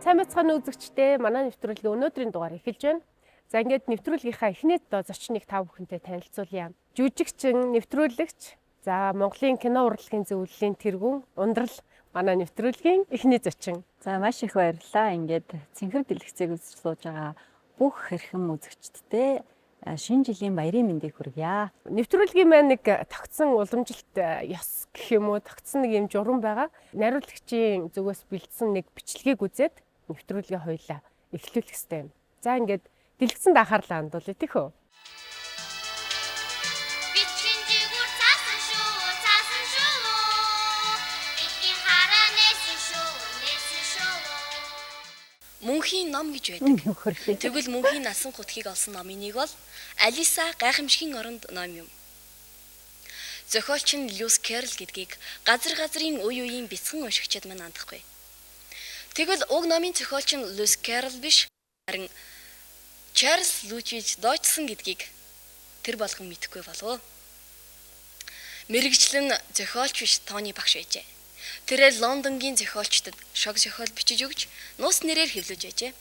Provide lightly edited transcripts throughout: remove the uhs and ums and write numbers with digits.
Сайн байцгаана үзэгчдээ, манай нэвтрүүлгийн өнөөдрийн дугаар эхэлж байна. За ингээд нэвтрүүлгийнхаа эхний зочныг та бүхэнтэй танилцуулъя. Жүжигчин, нэвтрүүлэгч, за Монголын кино урлагийн зөвлөлийн тэргүүн, ундрал манай нэвтрүүлгийн эхний зочин. За маш их баярлалаа. Ингээд цэнхэр дэлгэцийг үзэж сууж байгаа бүх хэрхэм үзэгчдтэй шинэ жилийн баярын мэндийг хүргье. Нэвтрүүлгийн маань нэг тогтсон уламжилт ёс гэх юм уу, тогтсон нэг юм журам байгаа. Найруулагчийн зүгээс бэлдсэн нэг бичлэгийг үзээд нэвтрүүлгийн хоёлаа эхлүүлэх хэрэгтэй юм. За ингээд дэлгэцэнд анхаарлаа хандуулъя тийхүү. Мөнхийн ном гэж байдаг. Тэгвэл мөнхийн насан хутгийг олсон номын нэг бол Алиса гайхамшигын оронд ном юм. Зохиолч нь Льюис Кэррол гэдгийг газрын үе үеийн бяцхан уншигчид мань андахгүй. Тэгвэл уг номын зохиолч нь Льюис Кэррол биш, харин Чарльз Лучиж Дойчсон гэдгийг тэр болгон мэдэхгүй болов. Мэргэжлэн зохиолч биш Тони багш байжээ. Тэрээр Лондонгийн зохиолчдод шог зохиол бичиж өгч нуус нэрээр хэвлэж байжээ.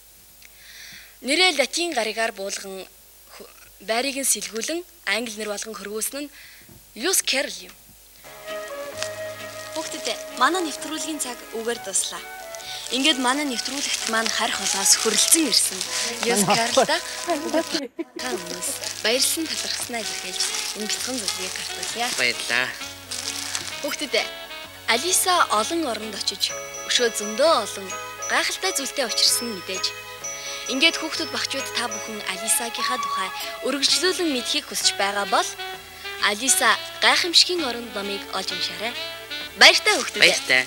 Нэрээ латин гаригаар буулган байрыг нь сэлгүүлэн англи нэр болгон хөргүүлсэн нь Льюис Кэррол юм. Бүгдээ манай нэвтрүүлгийн цаг үгээр дуслаа. Ингээд манай нэвтрүүлэгт маань харь холоос хөрөлцөн ирсэн. Льюис Кэрролда танаас баярлсан талархснаа илэрхийлж энэ бяцхан зүйлийг гартуулъя. Баярлаа. Бүгдээ Алиса олон оронд очиж өшөө зөндөө олон гайхалтай зүйлтэй учирсан мэдээж. Ингээд хүүхдүүд багчууд та бүхэн Алисагийнхаа тухай үргэлжлүүлэн мэдхийг хүсэж байгаа бол Алиса гайхамшигын оронд номыг олж уншаарай. Баяртай хүүхдүүд. Баяртай.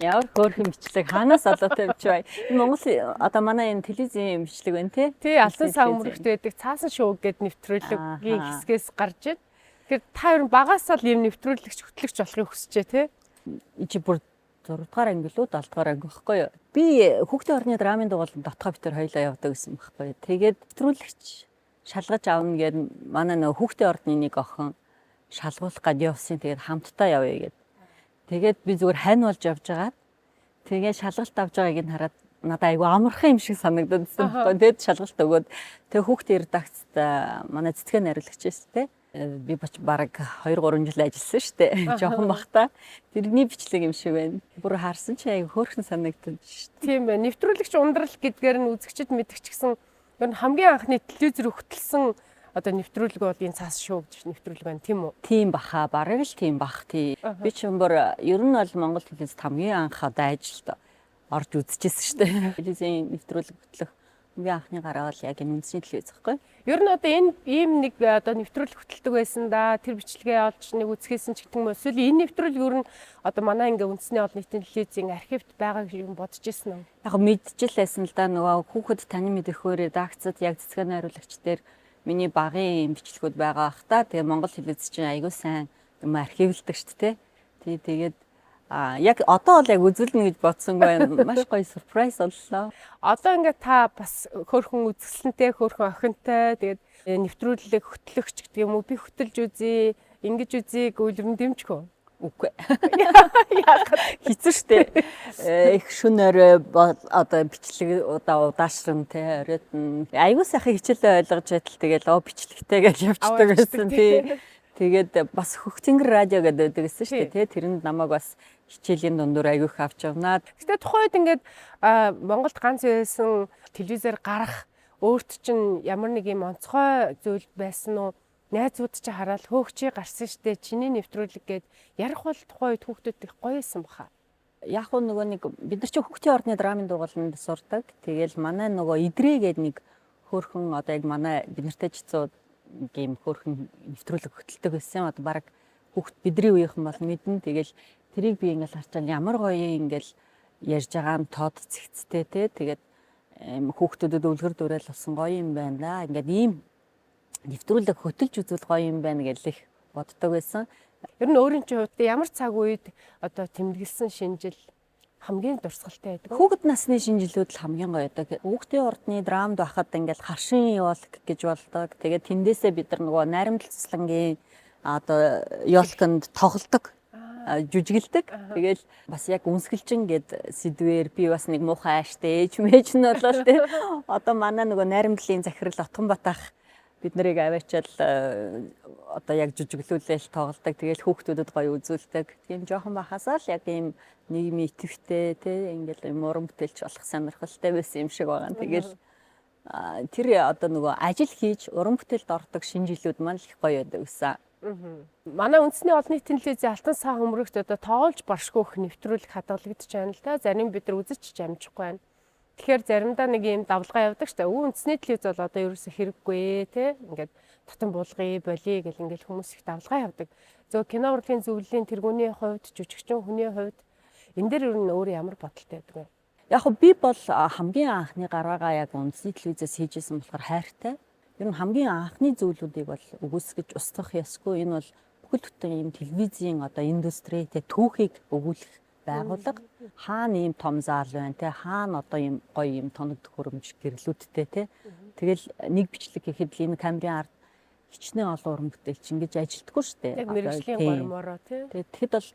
Ямар хөөрхөн бичлэг хаанаас олоотой бич бай. Монгол одоо манай энэ телевизийн бичлэг байна тий. Тий, Алтан сав мөрөгт байдаг цаасан шоу гэдэг нэвтрүүлгийн хэсгээс гарч ийн. Тэгэхээр та ер нь багасаа л юм нэвтрүүлэгч хөтлөгч болохыг хүсчээ тий. Чи бүр 6 дугаар анги лөө 7 дугаар анги байхгүй юу? Би хүүхдийн орны драмын дугууланд дотгоо битэр хоёлаа явдаг гэсэн байхгүй юу? Тэгээд нэвтрүүлэгч шалгаж авна гэд манай нөгөө хүүхдийн орны нэг охин шалгуулах гад явсан. Тэгээд хамтдаа явъя гэд. Тэгээд би зүгээр хань болж явж байгаа. Тэгээд шалгалт авч байгааг нь хараад надад айгүй амархан юм шиг санагдсан байхгүй. Тэгээд шалгалт өгөөд тэгээд хүүхдийн редакцт манай цэцгээ найруулагч байсан те. Би бараг 2-3 жил ажилласан шүү дээ. Жохон бахта. Тэрний бичлэг юм шиг байна. Бүр харсан чи айгүй хөөрхөн санагдсан шүү дээ. Тийм байна. Нэвтрүүлэгч ундрал гэдгээр нь үзэгчд мэдгч гэсэн ер нь хамгийн анхны телевизээр хөтлсөн одоо нэвтрүүлэг бол энэ цаас шоу гэж нэвтрүүлэг байна тийм үү? Тийм баха. Бараг л тийм бах тий. Би ч бүр ер нь бол Монгол телевизэд хамгийн анх одоо ажилд орж үзчихсэн шүү дээ. Телевизийн нэвтрүүлэг хөтлөх хамгийн анхны гараа бол яг энэ үндэсний телевиз байхгүй. Ер нь одоо энэ ийм нэг одоо нэвтрүүлэг хөтэлдэг байсан да. Тэр бичлэгээ олж нэг үзэхээсэн ч гэдэг юм уу. Эсвэл энэ нэвтрүүлэг ер нь одоо манай ингээ үндэсний олон нийтийн телевизийн архивт байгаа гэж юм бодож ирсэн үү? Яг мэдчихлээсэн л да нөгөө хүүхэд таны мэдэхөөр редакцад яг цэцгээ найруулагч дээр миний багын бичлэгүүд байгаа бах та. Тэгээ Монгол телевиз чинь айгүй сайн юм архивлдаг шүү дээ. Тий тэгээд яг одоо бол яг үзүүлнэ гэж бодсонгүй байна. Маш гоё surprise боллоо. Одоо ингээ та бас хөөрхөн үзэсгэлэнтэй, хөөрхөн охинтой тэгээд нэвтрүүлэг хөтлөгч гэдэг юм уу? Би хөтөлж үзье, ингэж үзье гэвэл дэмжих үү? Үгүй. Хэцүү штэ. Их шүнээр одоо бичлэг удаашран те оройд нь аюу сайхан хичээлээ ойлгож байтал тэгэл бичлэгтэй гэж явчихдаг байсан тий. Тэгээд бас Хөхцэнгэр радио гэдэг байсан штэ тий. Тэрэнд намайг бас хичээлийн дундуур аюух авч явнаа. Гэтэ тухайд ингээд Монголд ганц байсан телевизээр гарах өөрт чинь ямар нэг юм онцгой зүйл байсан уу? Найзууд чи хараад хөөгчий гарсан штэ чиний нэвтрүүлэг гээд ярих бол тухайд хүүхдүүд их гоёсэн баха. Яг нөгөө нэг бид нар чи хүүхдийн орны драмын дугууланд сурдаг. Тэгэл манай нөгөө идрээ гээд нэг хөөрхөн одоо яг манай бид нартай жицүү гейм хөөрхөн нэвтрүүлэг хөтэлдэг байсан. Одоо баг хүүхд бидний үеийнхэн бол мэднэ. Тэгэл тэрийг би ингээл харчаал ямар гоё ингээл ярьж байгаа нь тод цэгцтэй те. Тэгээд хүүхдүүдэд өвлгөр дүүрэл болсон гоё юм байна да. Ингээд ийм нэвтрүүлэг хөтөлж үзүүл гоё юм байна гэж их боддог байсан. Ер нь өөрийн чинь хувьд ямар цаг үед одоо тэмдэглэсэн шинжил хамгийн дурсгалтай байдаг. Хүүхэд насны шинжилүүд л хамгийн гоё байдаг. Хүүхдийн ордны драмд байхад ингээл харшин ёолк гэж болдог. Тэгээд тэндээсээ бид нар нөгөө найрамдал цэцлэнгийн одоо ёолконд тоглодог. жүжиглдэг. Тэгэл бас яг үнсгэлжин гэд сэдвэр би бас нэг муухай ааштай ээж мэж нь болол тий. Одоо манай нөгөө найрамдлын захирал Отгонбат ах бид нарыг аваачаал одоо яг жүжиглүүлэл тоглодог. Тэгэл хүүхдүүдэд гоё үзүүлдэг. Тийм жоохон бахасаа л яг ийм нийгмийн идэвхтэй тий ингээл юм уран бүтээлч болох сонирхолтой байсан юм шиг байгаа. Тэгэл тэр одоо нөгөө ажил хийж уран бүтээлд ордог шинэ жилүүд маань их гоё байдаг гэсэн. Манай үндэсний олон нийтийн телевизийн Алтан саа хөмрөгт одоо тоолж баршгүйх нэвтрүүлэг хадгалагдаж байна л да. Зарим бид нар үзэж ч амжихгүй байна. Тэгэхээр заримдаа нэг юм давлгаа явдаг шүү дээ. Үндэсний телевиз бол одоо ерөөсө хэрэггүй те. Ингээд татан буулгая, болиё гэл ингээд хүмүүс их давлгаа явдаг. Зөв кино урлагийн зөвлөлийн тэргүүний хувьд, жүжигчин хүний хувьд энэ дээр ер нь өөр ямар бодолтой байдаг вэ? Яг хөө би бол хамгийн анхны гараагаа яг үндэсний телевизээс хийжсэн болохоор хайртай. Ер нь хамгийн анхны зүйлүүдийг бол өгөөсгөж устгах ёсгүй. Энэ бол бүхэл бүтэн юм телевизийн одоо индустри те түүхийг өгүүлэх байгууллага. Хаана ийм том зал байна те, хаана одоо ийм гоё ийм тоног төхөөрөмж гэрлүүдтэй те. Тэгэл нэг бичлэг хийхэд л энэ камерын ард хичнээн олон уран бүтээлч ингэж ажилтдаггүй шүү дээ. Яг мэргэжлийн гормороо те. Тэгэхэд бол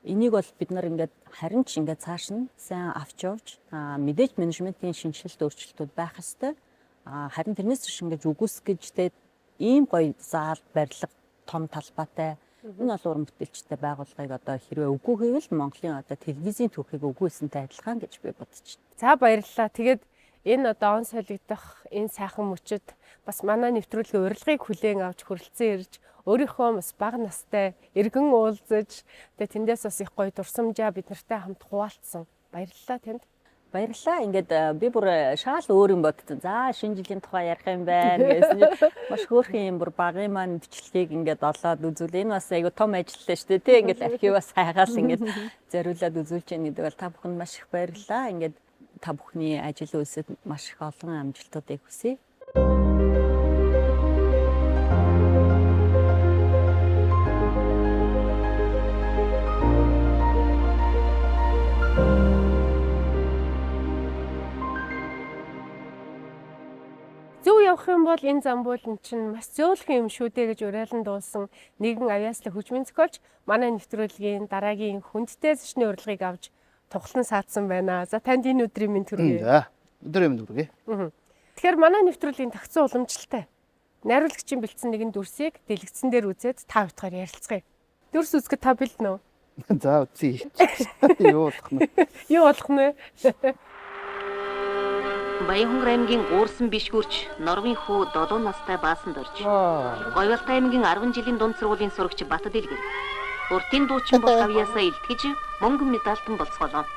энийг бол бид нар ингээд харин ч ингээд цааш нь сайн авч явж мэдээж менежментийн шинжилэлт өөрчлөлтүүд байх ёстой. Харин тэрнээс биш ингээд үгүйсгэж те ийм гоё зал барилга том талбайтай энэ бол уран бүтээлчтэй байгууллагыг одоо хэрвээ үгүй гэвэл Монголын одоо телевизийн түүхийг үгүйсэнтэй адилхан гэж би бодож байна. За баярлалаа. Тэгээд энэ одоо он солигдох энэ сайхан мөчөд бас манай нэвтрүүлгийн урилгыг хүлээн авч хүрэлцэн ирж өөрийнхөө бас бага настай эргэн уулзаж тэгээд тэндээс бас их гоё дурсамжаа бид нартай хамт хуваалцсан. Баярлалаа танд. Баярлалаа. Ингээд би бүр шаал өөр юм бодсон. За шинэ жилийн тухай ярих юм байна гэсэн чинь маш хөөрхөн юм бүр багын маань бичлэгийг ингээд олоод үзүүл. Энэ бас айгу том ажиллалаа шүү дээ. Тэ ингээд архиваас хайгаал ингээд зориулаад үзүүлж яах гэдэг бол та бүхэнд маш их баярлалаа. Ингээд та бүхний ажил үйлсэд маш их олон амжилтуудыг хүсье. Зөв явах юм бол энэ замбуулын чинь маш зөөлхөн юм шүү дээ гэж уриалан дуулсан нэгэн авьяаслаг хүчмийн зохиолч манай нэвтрүүлгийн дараагийн хүндтэй зочны урилгыг авч тухлан саадсан байна. За танд энэ өдрийн мэнд хүргэе. За өдрийн мэнд хүргэе. Тэгэхээр манай нэвтрүүлгийн тагцсан уламжлалтай найруулагчийн бэлдсэн нэгэн дүрсийг дэлгэцэн дээр үзээд та бүхэн ярилцгаая. Дүрс үзэхэд та бэлдэнэ үү? За үзье. Юу болох нь? Юу болох нь? Баянхонгор аймгийн Уурсан бишгүрч Норвын хүү 7 настай Баасанд орж. Гоёлтай аймгийн 10 жилийн дунд сургуулийн сурагч Бат Дэлгэр. Уртын дуучин болох авьяасаа илтгэж мөнгөн медальтан болцгоолоо.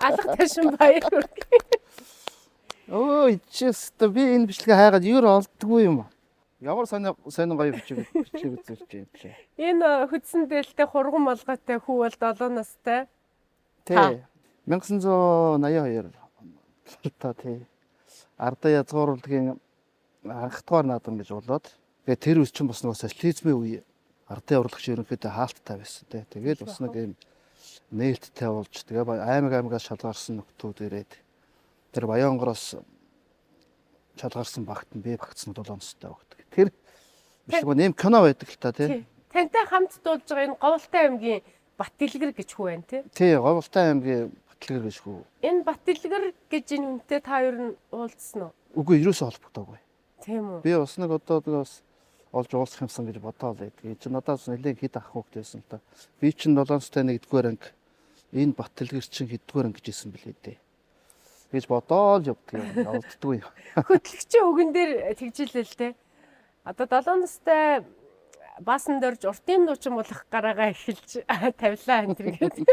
Алга ташин баяр хүргэе. Өө ичээстэй би энэ бичлэгээ хайгаад юу олддгүй юм. Ямар сонин гоё бичлэг үзүүлж юм чи. Энэ хөдсөн дээлтэй хурган малгайтай хүү бол 7 настай. Тий. 1982 та тий. Ардаа язгууруулгын анх дугаар наадам гэж болоод тэгээ тэр үс чинь бас нөгөө социализмын үе ардын урлагч ерөнхийдөө хаалттай байсан тий. Тэгээд бас нэг юм нээлттэй болж тэгээ аймагаас шалгарсан нөхдүүд ирээд тэр Баянгороос шалгарсан багт нь би багцсан 7 настай багт. Тэр биш нэг кино байдаг л та тий. Тантай хамт дуулж байгаа энэ Говьлтай аймгийн Бат Дэлгэр гэж хүү байна тий. Тий, Говьлтай аймгийн Бат Дэлгэр гэж хүү. Энэ Бат Дэлгэр гэж энэ хүнтэй та ер нь уулзсан уу? Үгүй ерөөсөө холбогдоогүй. Тийм үү. Би бас нэг одоо бас олж уулзах юмсан гэж бодоод байдаг. Чи надаас нэлээд хэд ах хүүхдтэй байсан л та. Би чинь 7 настай 1-р анги энэ Бат Дэлгэр чинь хэддүгээр анги гэж хэлсэн билээ дээ. Гэж бодоод явдаг юм. Олддгүй. Хөтлөгчийн үгэн дээр тэгжилээ л те. Одоо 7 настай Баасанд орж уртын дуучин болох гараагаа эхэлж тавилаа энэ төр гэдэг.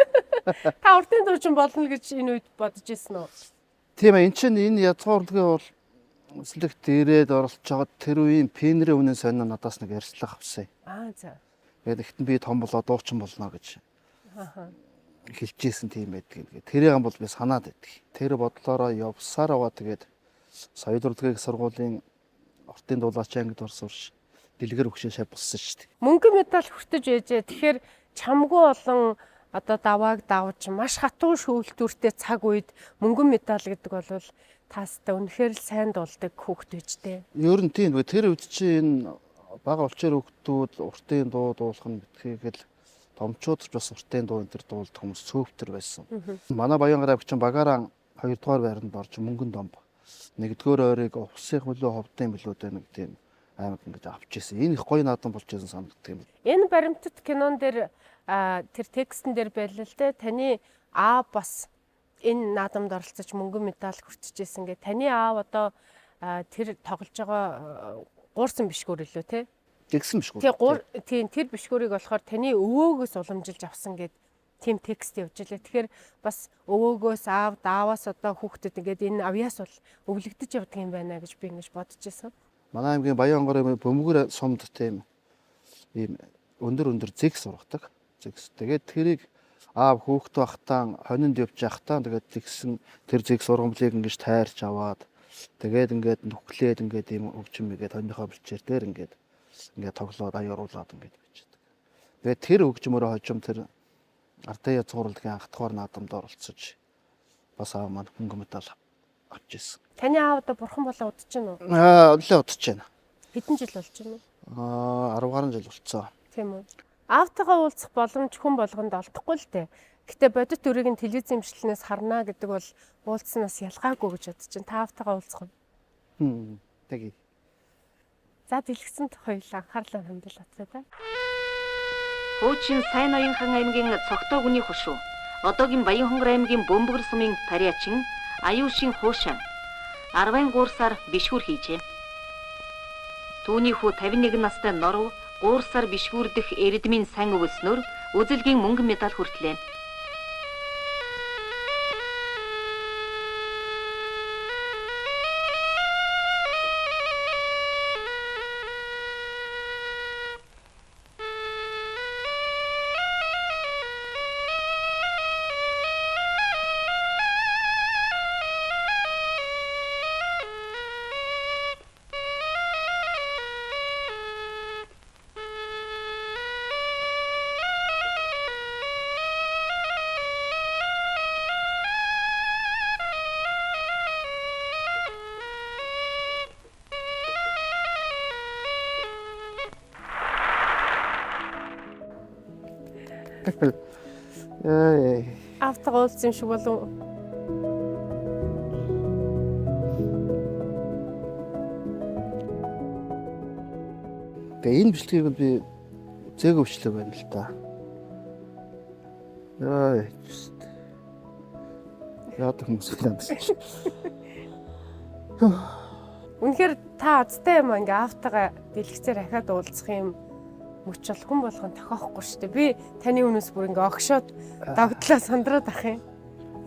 Та уртын дуучин болно гэж энэ үед бодож ирсэн үү? Тийм ээ, эн чинь энэ язгуур урлагийн бол эслэгт ирээд оролцож байгаа тэр үеийн пенрийн үнэн сонин надаас нэг ярьцлага авсан. За. Тэгээд ихтэн би том болоо дуучин болно гэж Ахаа. хэлжсэн тийм байдаг. Тэрийг бол би санаад байдаг. Тэр бодлороо явсаар байгаа. Тэгээд соёл урлагийн сургуулийн ортын дуулаач ангид орсурш дэлгэр өгшөө шав болсон шүү дээ. Мөнгөн медаль хүртэж ээжээ. Тэгэхээр чамгүй олон одоо давааг давж маш хатуу шүүлтүүртэй цаг үед мөнгөн медаль гэдэг бол таастай үнэхээр л сайн дуулдаг хүүхэд байжтэй. Ер нь тийм. Тэр үед чинь бага олчоор хүүхдүүд уртын дуу дуулах нь битгийгэл томчууд ч бас уртын дуу энэ төр дуулдаг хүмүүс цөөвтөр байсан. Манай Баянгар авчин багаараа 2 дугаар байранд орж мөнгөн домб. 1-р ойрыг увсын хөлөө ховдын билүүдээ нэг тийм аймаг ингэж авч ирсэн. Энэ их гоё наадам болж байсан санагддаг юм. Энэ баримтат кинон дээр тэр текстэн дээр байлаа л дээ. Таны аав бас энэ наадамд оролцож мөнгөн медаль хүртчихсэн гэ. Таны аав одоо тэр тоглож байгаа гуурсан бишгүүр илүү те. Тэгсэн биш үү? Тийм тэр бишгүүрийг болохоор таны өвөөгөөс уламжилж авсан гэд тийм текст явж илээ. Тэгэхээр бас өвөөгөөс ааваас одоо хүүхдэд ингээд энэ авьяас бол өвлөгдөж явдаг юм байна гэж би ингэж бодож байсан. Манай аймгийн Баянгарын бөмбөр сумд тийм ийм өндөр зэгс ургадаг. Зэгс. Тэгээд тэрийг аав хүүхд байхтаа хонинд явж явахтаа тэгээд зэгсэн тэр зэгс ургамлыг ингэж тайрч аваад тэгээд ингээд нүхлээд ингээд ийм өвчм игээд хоньныхоо бэлчээр дээр ингээд тоглоод аяруулаад ингээд бичдэг. Тэгээд тэр өвчмөрөө хожим тэр ардын язгуур урлагийн анх дахь наадамд оролцож бас аав маань мөнгөн медаль авч ирсэн. Таны аав одоо бурхан болоо удаж байна уу? Өглөө удаж байна. Хэдэн жил болж байна уу? 10 гаруй жил болцсон. Тийм үү. Аавтайгаа уулзах боломж хүн болгонд олдохгүй л дээ. Гэтэ бодит дүрийг нь телевизийн имчилнээс харна гэдэг бол уулзснаас ялгаагүй гэж бодож байна. Та аавтайгаа уулзах уу? Тэгье. За дэлгэцэн хоёулаа анхаарлаа хандуулаад та. Хуучин Сайн Ноёнхан аймгийн Цогтоо гүний хошуу. Одоогийн Баянхонгор аймгийн Бөмбөр сумын Тариачин Аюушин Хуушаан 13 сар бишгүүр хийжээ. Түүний хүү 51 настай Норов 3 сар бишгүүрдэх эрдмийн сан өвснөр үзэлгийн мөнгөн медаль хүртлээ. Аавтайгаа уулзсан юм шиг болов. Тэгээ энэ бичлэгийг би зээг өвчлөө байна л та. Яадаг хүмүүс юм. Үнэхээр та азтай юм ингээ аавтайгаа дэлгэцээр ахаад уулзах юм мөч бол хүн болгон тохиохгүй шүү дээ. Би таны үнээс бүр ингээ огшоод догтлоо сандраад ах юм.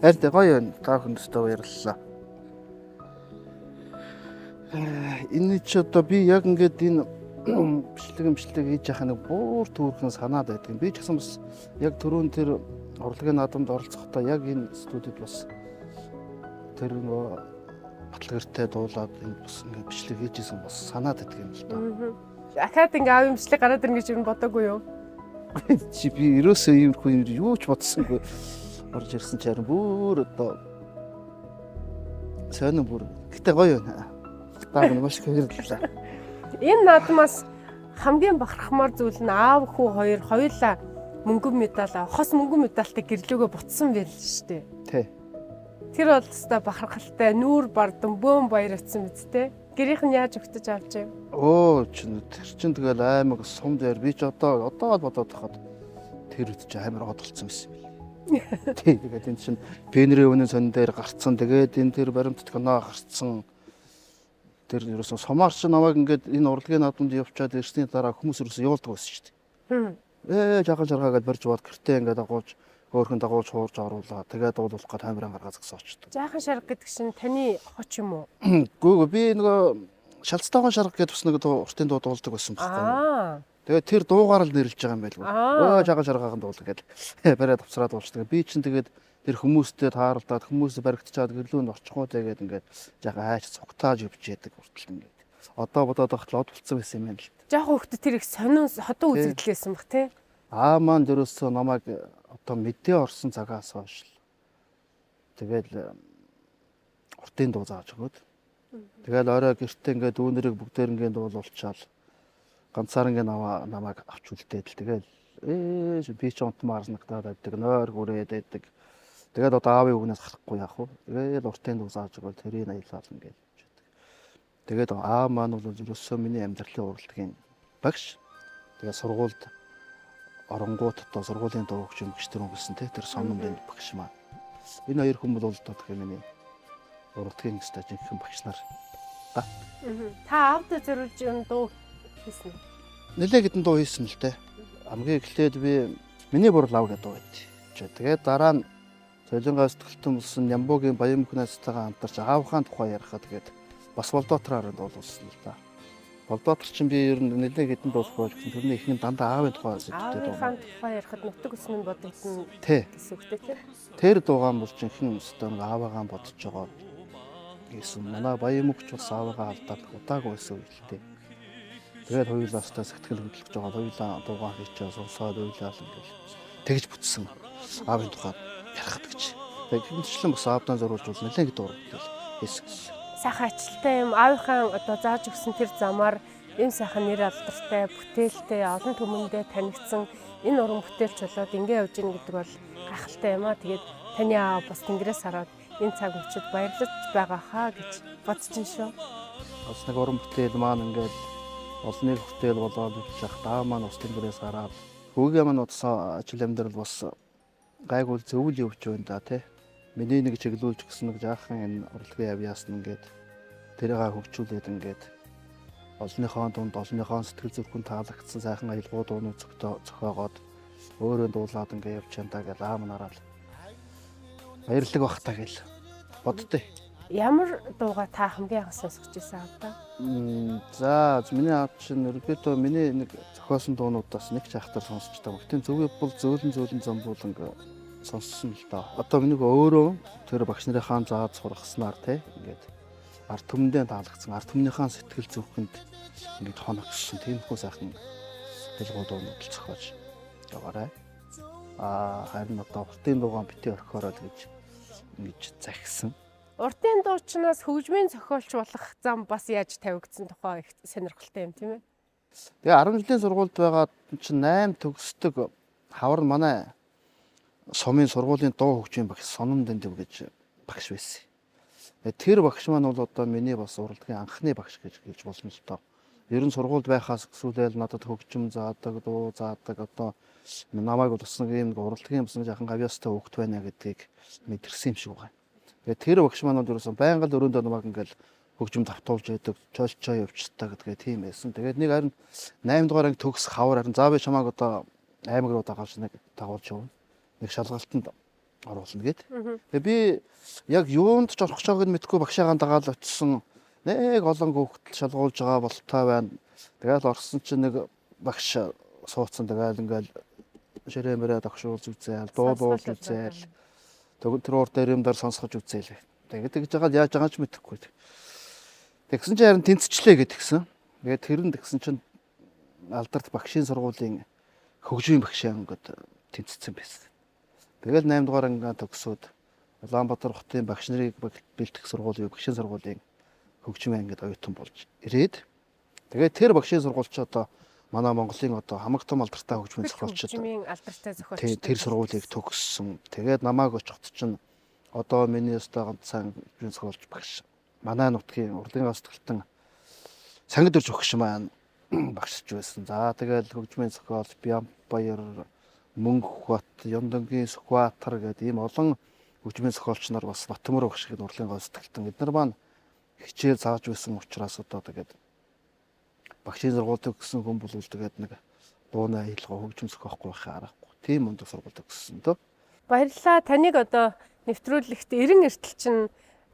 Харин гоё байна. Та хүнстэй баярлалаа. Энэ ч одоо би яг ингээд энэ бичлэг хийж яхаа нэг бүр түүхэн санаад байдаг. Би ч гэсэн бас яг түрүүн тэр урлагийн наадамд оролцохдоо яг энэ студид бас тэр нөгөө батлагэртэй дуулаад энэ бас ингээд бичлэг хийжсэн бас санаад байдаг юм л да. Ахаад ингээ аав юмчлэг гараад ирнэ гэж юу бодоогүй юу? Чи би ерөөсөө иймэрхүү юм юу ч бодсонгүй орж ирсэн ч харин бүр одоо сонин бүр гэтээ гоё байна. Баа маш хэвэрлээ. Энэ наадмаас хамгийн бахархмаар зүйл нь аав хүү хоёр хоёулаа мөнгөн медаль хос мөнгөн медальтай гэрлөөгөө буцсан байл шүү дээ. Тий. Тэр бол өстой бахархалтай нүүр бардам бөөм баяр утсан биз дээ. Гэрийнх нь яаж өгтөж авч юм? Тэр чин тэгэл аймаг сум дээр би ч одоо л бодоод тахад тэр үт чи амар одолцсон байсан юм билээ. Тий, тэгээд энэ чин пенрийн үнэн сонин дээр гарцсан. Тэгээд энэ тэр баримтат кино гарцсан. Тэр ерөөсөн сумаарч намайг ингээд энэ урлагийн наадамд явчаад ирсний дараа хүмүүс ерөөсөн явуулдаг байсан шүү дээ. Жаахан жаргаагаад барьж бод гэртээ ингээд агуулж Хөөхөн дагуулж хуурж оруулаад тэгээд дуулах гээд камераа гаргаж гисэн очдог. Жаахан шарга гэдэг чинь таны хоч юм уу? Гүү би нөгөө шалцтайхан шарга гэдэг бас нэг уртын дуу дуулдаг байсан байхгүй. Тэгээд тэр дуугаар л нэрлэж байгаа юм байлгүй. Өө жаахан шаргаахан дуулдаг гэдэг. Бариад авцраад дуулдаг. Би чинь тэгээд тэр хүмүүстэй тааралдаад хүмүүсээ баригдчаад гэрлүүнд очих уу тэгээд ингээд жаахан хайч цугтааж өвч яадаг хүртэл ингээд. Одоо бодоод ахлаад болцсон байсан юм байна л. Жаахан хөвгөд тэр их сонин хотон үзэгдэлсэн баг тий. Маань дөрөөсөө намайг одоо мэдээ орсон цагаас хойш л тэгэл уртын дуу зааж өгөөд тэгэл орой гэртээ ингээд дүүнэрийг бүгдээр ингээд дуулуулчаал ганцаар ингээд намайг авч үлдээд л тэгэл би ч унтмаар санагдаад байдаг нойр хүрээд байдаг тэгэл одоо аавын үгнээс харахгүй яах вэ тэгэл уртын дуу зааж өгөөл тэрийг аялал ингээд тэгээд маань бол ерөөсөө миний амьдралын уралдгийн багш тэгээ сургуульд оронгууд одоо сургуулийн дуу хөгжим багштэр өнгөрсөн тэр сономдын багш маань. Энэ хоёр хүн бол одоо гэх миний урлагийн стаж жинхэнэ багш нар. Та аавд зориулж дуу хийсэн үү? Нэлээ хэдэн дуу хийсэн л дээ. Хамгийн эхлээд би миний бүр лав гэдэг дуу хийв. Тэгээд дараа нь Солонгоос төгөлтөн болсон Нямбугийн Баян мөхнөөстойгоо хамтарч аавхаан тухай ярихад тэгээд бас Болдоотраар дуулуулсан л да. Болдоотор чинь би ер нь нэлээд хэдэн дуус болгосон. Тэрний ихэнх дандаа аавын тухай сэтгэдэг. Аавын тухай ярихад нутаг ус минь бодогдсон гэсэн үгтэй тийм. Тэр дуугаан бол жинхэнэ өстөө ааваагаа бодож байгаа гэсэн. Манай Баян мөхч бас ааваагаа алдаад удаагүй байсан үедээ. Тэгээд хоёулаастай сэтгэл хөдлөж байгаа. Хоёулаа дуугаан хийчихээ сонсоод ойлаа л ингээл тэгж бүтсэн. Аавын тухай ярихад гэж. Тэгээд хэмжлэн бас аавдаа зориулж бол нэлээд дуу хийсэн. Сайхан ажилттай юм аавынхаа одоо зааж өгсөн тэр замаар энэ сайхан нэр алдартай бүтээлтэй олон түмэндээ танигдсан энэ уран бүтээлч болоод ингээ явж ийн гэдэг бол гайхалтай юм аа. Тэгээд таны аав бас тэнгэрээс хараад энэ цаг үчид баярлаж байгаа хаа гэж бодож ин шүү. Бас нэг уран бүтээл маань ингээд олонний бүтээл болоод ирж байгаа. Маань бас тэнгэрээс хараад хөөгээ маань утсаа ажил амьдрал бас гайгүй зөвл явж байна да тий. Миний нэг чиглүүлж гисэн нэг жаахан энэ урлагийн авьяас нэгээд тэрийг хөгжүүлээд ингээд олонныхоо дунд олонныхоо сэтгэл зүрхэн таалагдсан сайхан аялгуу дуунууд зохиогоод өөрөө дуулаад ингээд явж чандаа гэж аав нараа л баярлаг бах та гэл боддөө. Ямар дууга та хамгийн анх сонсож байсан авдаа? За миний аав чинь ерөөдөө миний нэг зохиосон дуунуудаас нэг ч ахтар сонсч байгаа. Гэтэ зөвхөн бол зөөлөн замбуулан сонссон л доо. Одоо миний өөрөө тэр багш нарын зааж сургаснаар те ингээд ард түмэндээ таалагдсан ард түмнийхээ сэтгэл зүрхэнд ингээд хоногссон тиймэрхүү сайхан хэлгуудууд зохиож байгаарай. Харин одоо уртын дуугаан бити орхиороо л гэж захисан. Уртын дуучнаас хөгжмийн зохиолч болох зам бас яаж тавигдсан тухай их сонирхолтой юм тийм ээ. Тэгээ 10 жилийн сургуульд байгаад чинь 8 төгсдөг хавар манай сумын сургуулийн дуу хөгжмийн багш Соном Дэндев гэж багш байсан. Тэр багш маань бол одоо миний бас урлагийн анхны багш гэж хэлж болно л доо. Ер нь сургуульд байхаас сүүлээл надад хөгжим заадаг, дуу заадаг одоо намайг бол бас нэг юм урлагийн бас жаахан гавьяастай хөвгт байна гэдгийг мэдэрсэн юм шиг байна. Тэгээ тэр багш маань бол ерөөсөн байнга л өрөөндөө намайг ингээл хөгжим давтуулж яадаг, чолчоо явчихдаг гэдгээ тийм байсан. Тэгээд нэг харин 8 дугаар анги төгс хавар харин заа би чамааг одоо аймаг руу дагуулж нэг дагуулж явна. Нэг шалгалтанд оруулна гэд. Тэгээ би яг юунд ч орох чааг нь мэдгүй багшаагаа дагаал очсон. Нэг олон хүүхдэл шалгуулж байгаа болтой байна. Тэгэл орсон чинь нэг багш суудсан тэгэл ингээл ширэмэрэ дагшуулж үзээл, дуулуулж үзээл. Тэр урд дээрэмдэр сонсгож үзээл. Тэгээд тэгж байгаа яаж байгаа ч мэдэхгүй. Тэгсэн чинь харин тэнцчлээ гэдгсэн. Тэгээд тэр нь тэгсэн чинь алдарт багшийн сургуулийн хөгжмийн багшаа ингээд тэнцсэн байсан. Тэгэл 8 дугаар анги төгсөөд Улаанбаатар хотын багш нарыг бэлтгэх сургуулийн багшийн сургуулийн хөгжмийн ангид оюутан болж ирээд тэгээд тэр багшийн сургуульч одоо манай Монголын одоо хамаг том алдартай хөгжмийн зохиолчд хөгжмийн алдартай зохиолч тэр сургуулийг төгссөн. Тэгээд намайг очихт чинь одоо миний өстой ганцхан хөгжмийн зохиолч багш манай нутгийн урлагийн сэтгэлтэн сангид өрж өгч маань багшж байсан. За тэгээд хөгжмийн зохиолч Баяр Мөнгөбат, Ёндонгийн Сүхбаатар гэдэг ийм олон хөгжмийн зохиолч нар бас Батмөр багш гэдэг урлагийн сэтгэлтэн эдгээр маань хичээл зааж байсан учраас одоо тэгээд багшийн сургуульд өгсөн хүн бол тэгээд нэг дууны аялал хөгжим зохиохгүй байхаа аргагүй. Тийм өндөр сургуульд өгсөн дөө. Баярлалаа. Таныг одоо нэвтрүүлэгт 90 эртэл чинь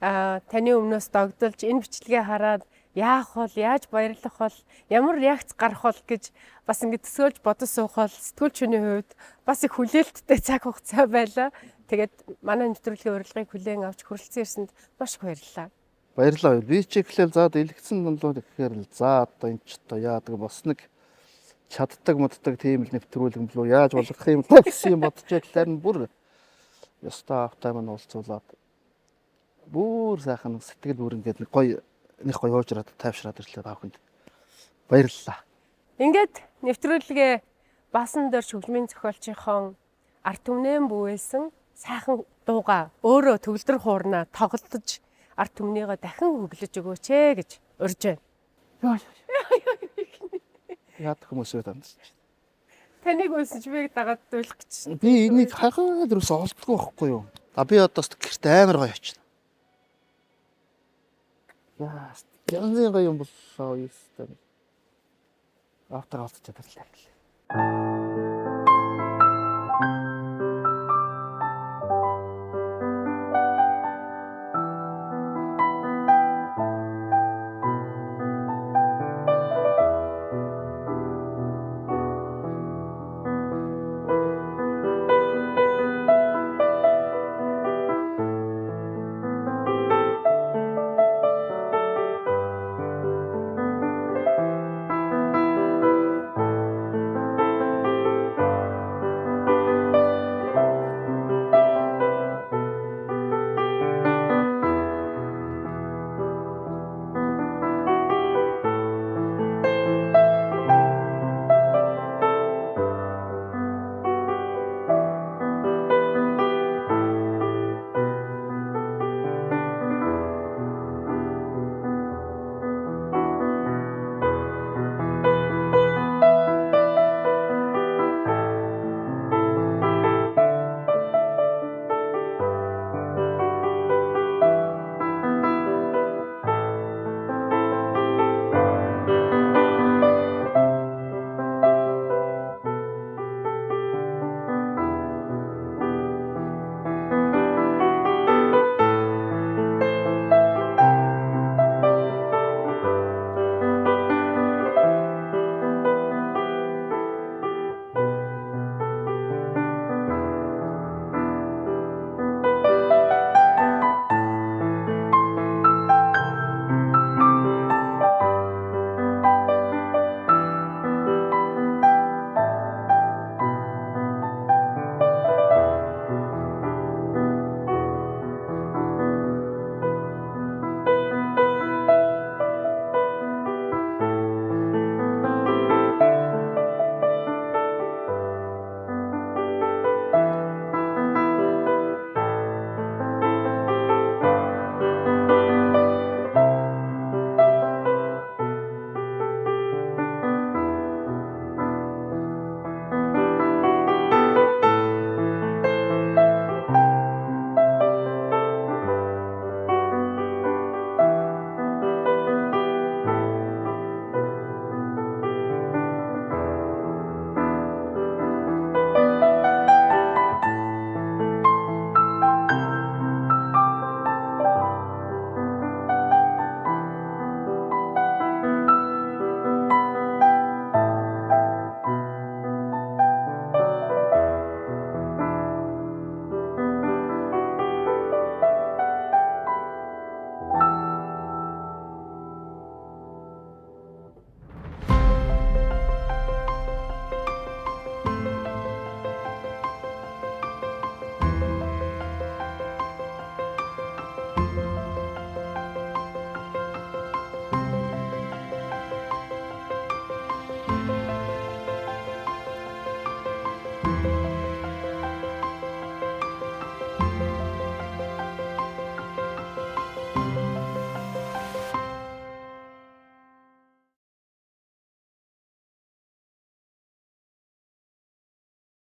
таны өмнөөс догдолж энэ бичлэгээ хараад яах бол, яаж баярлах бол, ямар реакц гарах бол гэж бас ингэ төсөөлж бодож суух бол сэтгүүлчний хувьд бас их хүлээлттэй цаг хугацаа байлаа. Тэгээд манай нэвтрүүлгийн урилгыг хүлээн авч хүрэлцэн ирсэнд маш их баярлалаа. Баярлалаа. Би ч ихлээл за дэлгэцэн дунлууд гэхээр л за одоо энэ ч одоо яадаг бас нэг чаддаг моддаг тийм л нэвтрүүлэг юм болов яаж болох юм та гэсэн юм бодож байдлаар нь бүр ёстой автаа маань уулзуулаад бүр сайхан сэтгэл бүрэнгээд нэг гоё уужраад тайвшраад ирлээ таахынд баярлалаа. Ингээд нэвтрүүлгээ баасан дээр шүглмийн зохиолчийн арт түмнэн бүвэлсэн сайхан дууга өөрөө төгөлдөр хуурнаа тоглож арт түмнийгөө дахин хөглөж өгөөч гэж урьж байна. Яадаг хүмүүс өд амс. Таныг үлсэж би дагаад дуйлах гэж. Би энийг хахаад юусэн олддгүй байхгүй юу? Би одоо гэрт амар гоё очно. Яа, янзын гоё юм боллоо юу өстэй. Автаа олдож чадарлаа.